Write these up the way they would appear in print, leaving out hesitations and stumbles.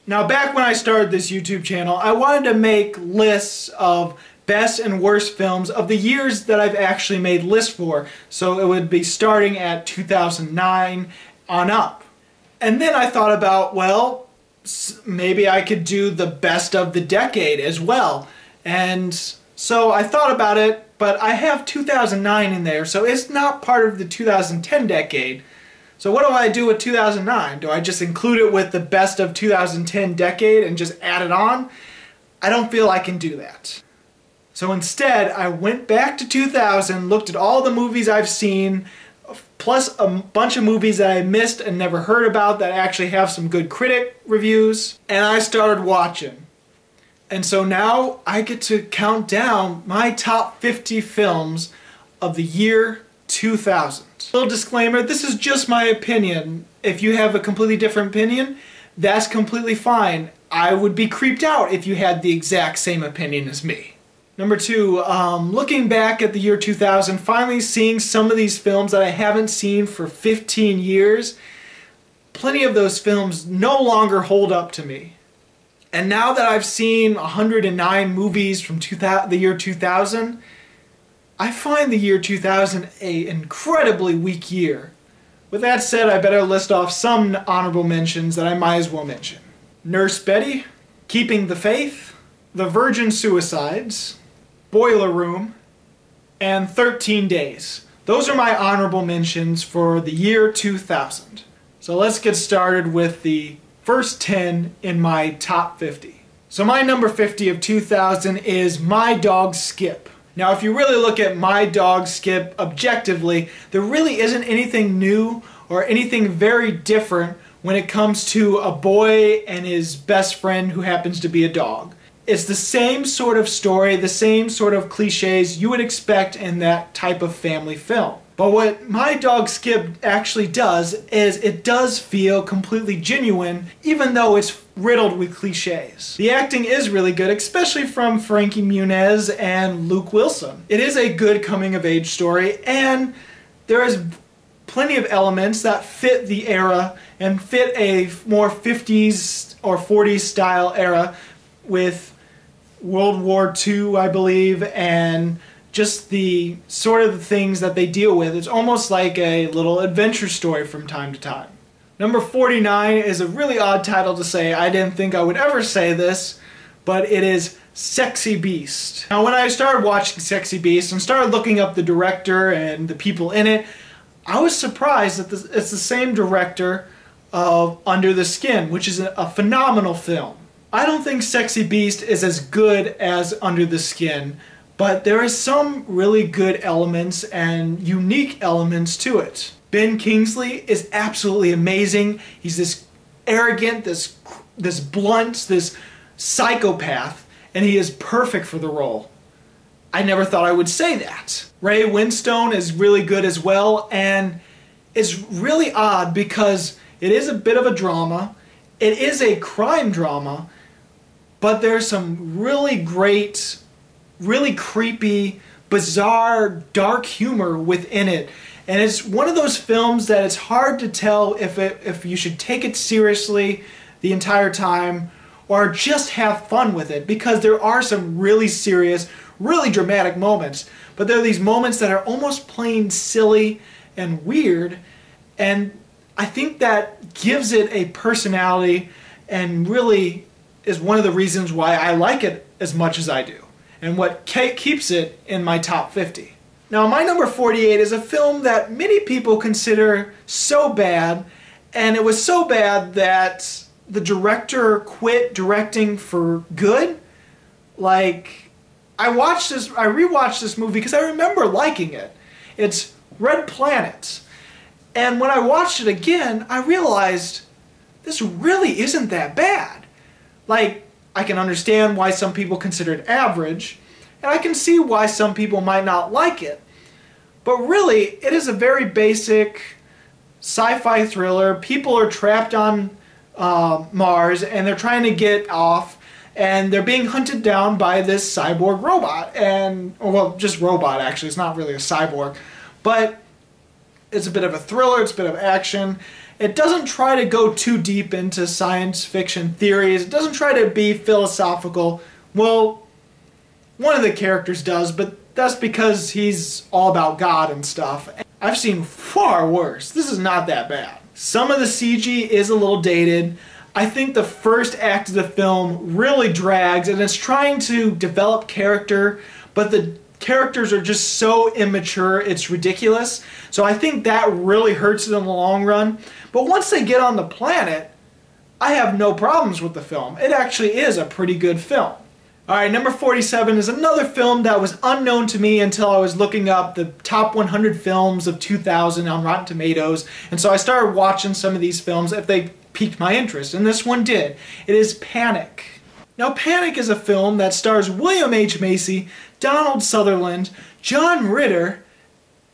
Now, back when I started this YouTube channel, I wanted to make lists of best and worst films of the years that I've actually made lists for. So it would be starting at 2009 on up. And then I thought about, well, maybe I could do the best of the decade as well. And so I thought about it, but I have 2009 in there, so it's not part of the 2010 decade. So what do I do with 2009? Do I just include it with the best of 2010 decade and just add it on? I don't feel I can do that. So instead, I went back to 2000, looked at all the movies I've seen, plus a bunch of movies that I missed and never heard about that actually have some good critic reviews, and I started watching. And so now I get to count down my top 50 films of the year 2000. Little disclaimer, this is just my opinion. If you have a completely different opinion, that's completely fine. I would be creeped out if you had the exact same opinion as me. Number 2, looking back at the year 2000, finally seeing some of these films that I haven't seen for 15 years, plenty of those films no longer hold up to me. And now that I've seen 109 movies from the year 2000, I find the year 2000 an incredibly weak year. With that said, I better list off some honorable mentions that I might as well mention. Nurse Betty, Keeping the Faith, The Virgin Suicides, Boiler Room, and 13 Days. Those are my honorable mentions for the year 2000. So let's get started with the first 10 in my top 50. So my number 50 of 2000 is My Dog Skip. Now, if you really look at My Dog Skip objectively, there really isn't anything new or anything very different when it comes to a boy and his best friend who happens to be a dog. It's the same sort of story, the same sort of cliches you would expect in that type of family film. But what My Dog Skip actually does is it does feel completely genuine, even though it's riddled with cliches. The acting is really good, especially from Frankie Muniz and Luke Wilson. It is a good coming-of-age story, and there is plenty of elements that fit the era and fit a more 50s or 40s style era with World War II, I believe, and just the sort of things that they deal with. It's almost like a little adventure story from time to time. Number 49 is a really odd title to say. I didn't think I would ever say this, but it is Sexy Beast. Now, when I started watching Sexy Beast and started looking up the director and the people in it, I was surprised that it's the same director of Under the Skin, which is a phenomenal film. I don't think Sexy Beast is as good as Under the Skin, but there are some really good elements and unique elements to it. Ben Kingsley is absolutely amazing. He's this arrogant, this blunt, this psychopath, and he is perfect for the role. I never thought I would say that. Ray Winstone is really good as well, and it's really odd because it is a bit of a drama. It is a crime drama, but there's some really great, really creepy, bizarre, dark humor within it. And it's one of those films that it's hard to tell if you should take it seriously the entire time or just have fun with it, because there are some really serious, really dramatic moments. But there are these moments that are almost plain silly and weird, and I think that gives it a personality and really is one of the reasons why I like it as much as I do, and what keeps it in my top 50. Now, my number 48 is a film that many people consider so bad, and it was so bad that the director quit directing for good. Like, I rewatched this movie because I remember liking it. It's Red Planet. And when I watched it again, I realized this really isn't that bad. Like, I can understand why some people consider it average, and I can see why some people might not like it. But really, it is a very basic sci-fi thriller. People are trapped on Mars, and they're trying to get off, and they're being hunted down by this cyborg robot. Well, just robot, actually. It's not really a cyborg. But it's a bit of a thriller, it's a bit of action, It doesn't try to go too deep into science fiction theories. It doesn't try to be philosophical. Well, one of the characters does, but that's because he's all about God and stuff. I've seen far worse. This is not that bad. Some of the CG is a little dated. I think the first act of the film really drags, and it's trying to develop character, but the characters are just so immature, it's ridiculous. So I think that really hurts it in the long run. But once they get on the planet, I have no problems with the film. It actually is a pretty good film. Alright, number 47 is another film that was unknown to me until I was looking up the top 100 films of 2000 on Rotten Tomatoes. And so I started watching some of these films if they piqued my interest, and this one did. It is Panic. Now, Panic is a film that stars William H. Macy, Donald Sutherland, John Ritter,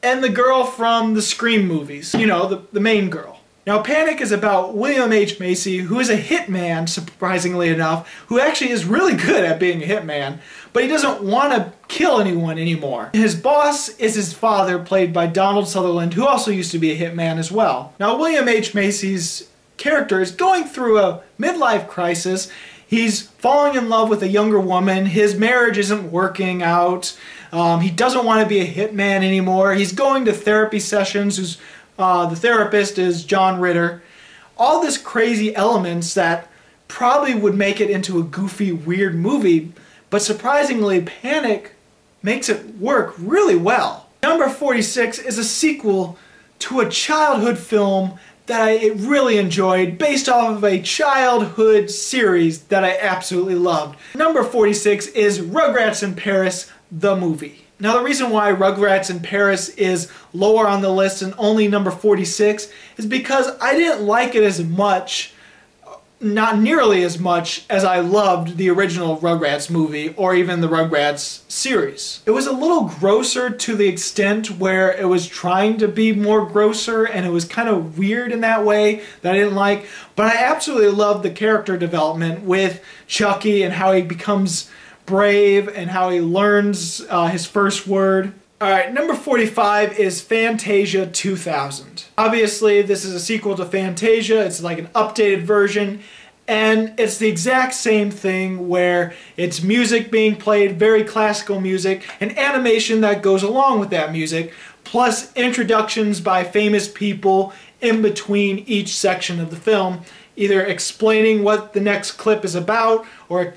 and the girl from the Scream movies. You know, the main girl. Now, Panic is about William H. Macy, who is a hitman, surprisingly enough, who actually is really good at being a hitman, but he doesn't want to kill anyone anymore. His boss is his father, played by Donald Sutherland, who also used to be a hitman as well. Now, William H. Macy's character is going through a midlife crisis. He's falling in love with a younger woman. His marriage isn't working out. He doesn't want to be a hitman anymore. He's going to therapy sessions. The therapist is John Ritter. All this crazy elements that probably would make it into a goofy, weird movie, but surprisingly, Panic makes it work really well. Number 46 is a sequel to a childhood film that I really enjoyed, based off of a childhood series that I absolutely loved. Number 46 is Rugrats in Paris, the movie. Now, the reason why Rugrats in Paris is lower on the list and only number 46 is because I didn't like it as much, not nearly as much, as I loved the original Rugrats movie or even the Rugrats series. It was a little grosser to the extent where it was trying to be more grosser, and it was kind of weird in that way that I didn't like, but I absolutely loved the character development with Chucky and how he becomes brave and how he learns his first word. Alright, number 45 is Fantasia 2000. Obviously, this is a sequel to Fantasia. It's like an updated version, and it's the exact same thing where it's music being played, very classical music, and animation that goes along with that music, plus introductions by famous people in between each section of the film, either explaining what the next clip is about or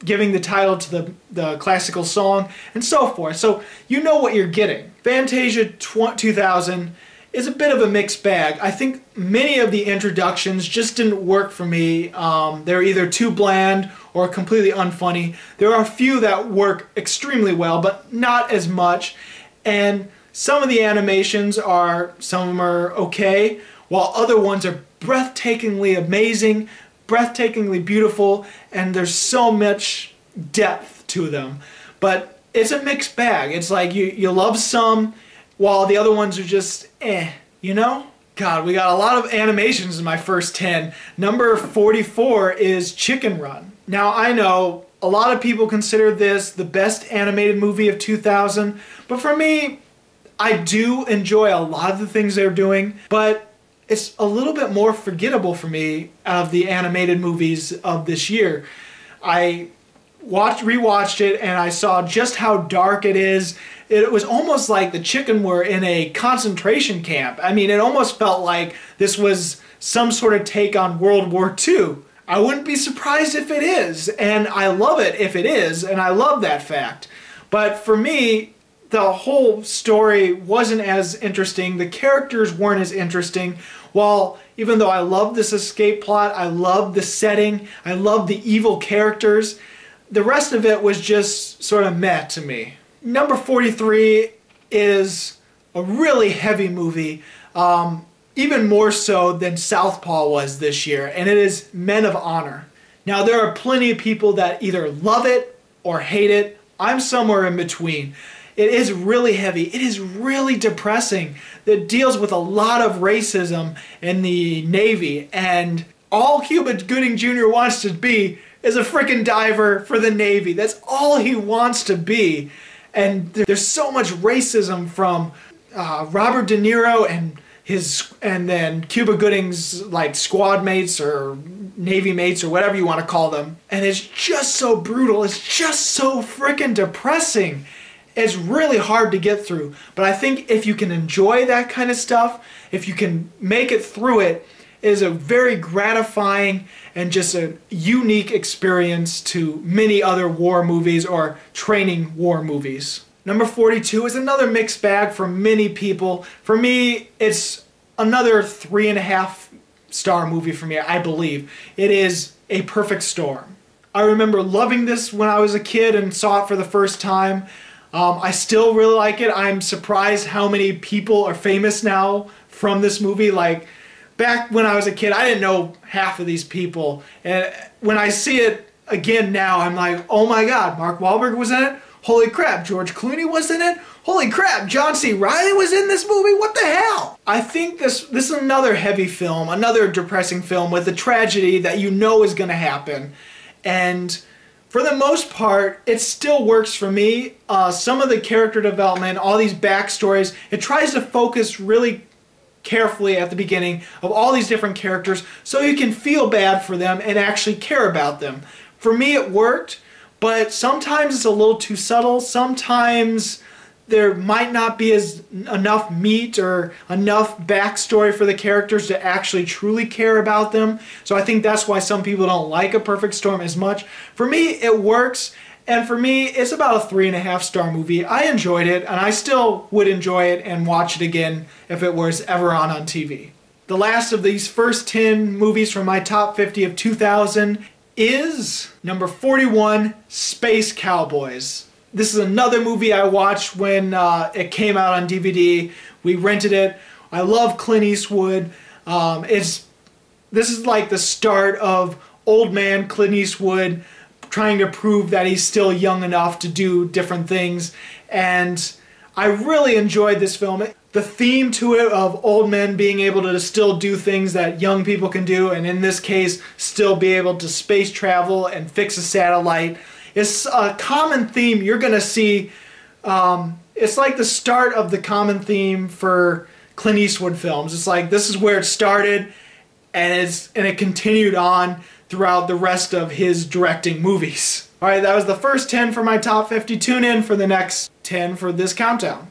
giving the title to the classical song, and so forth. So you know what you're getting. Fantasia 2000 is a bit of a mixed bag. I think many of the introductions just didn't work for me. They're either too bland or completely unfunny. There are a few that work extremely well, but not as much. And some of the animations some of them are okay, while other ones are breathtakingly amazing, breathtakingly beautiful, and there's so much depth to them. But it's a mixed bag. It's like you love some, while the other ones are just you know? God, we got a lot of animations in my first 10. Number 44 is Chicken Run. Now, I know a lot of people consider this the best animated movie of 2000, but for me, I do enjoy a lot of the things they're doing, but it's a little bit more forgettable for me of the animated movies of this year. I rewatched it and I saw just how dark it is. It was almost like the chicken were in a concentration camp. I mean, it almost felt like this was some sort of take on World War II. I wouldn't be surprised if it is, and I love it if it is, and I love that fact. But for me, the whole story wasn't as interesting. The characters weren't as interesting. While even though I love this escape plot, I love the setting, I love the evil characters, the rest of it was just sort of meh to me. Number 43 is a really heavy movie, even more so than Southpaw was this year, and it is Men of Honor. Now, there are plenty of people that either love it or hate it. I'm somewhere in between. It is really heavy. It is really depressing. It deals with a lot of racism in the Navy, and all Cuba Gooding Jr. wants to be is a frickin' diver for the Navy. That's all he wants to be. And there's so much racism from Robert De Niro and and then Cuba Gooding's like squad mates or Navy mates or whatever you want to call them. And it's just so brutal. It's just so freaking depressing. It's really hard to get through. But I think if you can enjoy that kind of stuff, if you can make it through it, it is a very gratifying and just a unique experience to many other war movies or training war movies. Number 42 is another mixed bag for many people. For me, it's another 3.5 star movie for me, I believe. It is A Perfect Storm. I remember loving this when I was a kid and saw it for the first time. I still really like it. I'm surprised how many people are famous now from this movie. Like, back when I was a kid, I didn't know half of these people. And when I see it again now, I'm like, oh my God, Mark Wahlberg was in it? Holy crap, George Clooney was in it? Holy crap, John C. Reilly was in this movie? What the hell? I think this is another heavy film, another depressing film with a tragedy that you know is going to happen. And for the most part, it still works for me. Some of the character development, all these backstories, it tries to focus really carefully at the beginning of all these different characters so you can feel bad for them and actually care about them. For me, it worked, but sometimes it's a little too subtle. Sometimes there might not be enough meat or enough backstory for the characters to actually truly care about them. So I think that's why some people don't like A Perfect Storm as much. For me, it works. And for me, it's about a 3.5 star movie. I enjoyed it, and I still would enjoy it and watch it again if it was ever on TV. The last of these first 10 movies from my top 50 of 2000 is number 41, Space Cowboys. This is another movie I watched when it came out on DVD. We rented it. I love Clint Eastwood. This is like the start of old man Clint Eastwood trying to prove that he's still young enough to do different things. And I really enjoyed this film. The theme to it of old men being able to still do things that young people can do, and in this case, still be able to space travel and fix a satellite, is a common theme you're going to see. It's like the start of the common theme for Clint Eastwood films. It's like this is where it started, and it continued on throughout the rest of his directing movies. Alright, that was the first 10 for my top 50. Tune in for the next 10 for this countdown.